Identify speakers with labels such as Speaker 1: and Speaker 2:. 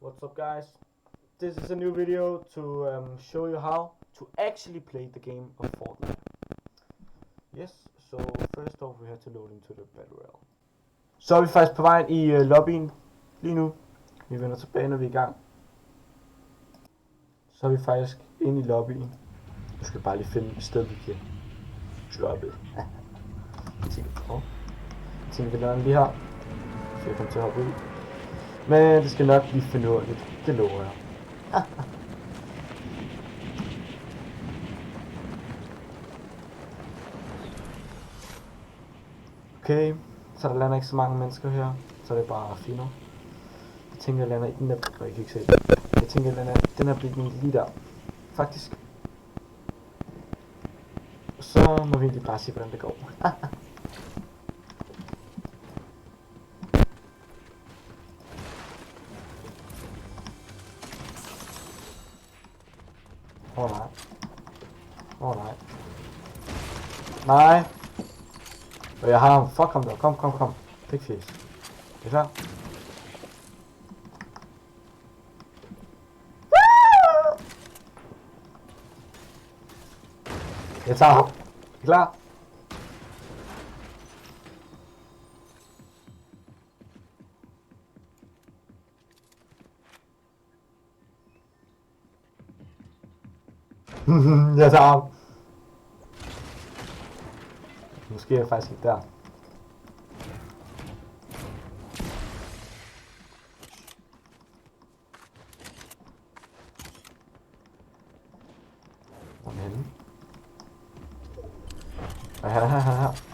Speaker 1: What's up, guys? This is a new video to show you how to actually play the game of Fortnite. Yes, so first off we have to load into the Battle Royale. Så er vi faktisk på vej i lobbyen lige nu. Vi vender tilbage, når vi er i gang. Så er vi faktisk inde i lobbyen. Nu skal vi bare lige finde et sted, vi kan droppe. Jeg tænker, vi lader den lige her. Så jeg kommer til at hoppe ud. Men det skal nok blive finurligt. Det lover jeg. Okay, så der lander ikke så mange mennesker her. Så er det bare fint. Jeg tænker, jeg lander i den der... Jeg kan ikke se det. Jeg tænker, jeg lander i den her bygning lige der. Faktisk. Så må vi egentlig bare se, hvordan det går. Nej. Nej. Nej. Og jeg har ham. Fuck ham der. Kom. Fik fisk. Er du klar? Jeg tager ham. Er du klar? Jeg tager ham. Måske er jeg faktisk ikke der. Hvor er han henne? Her.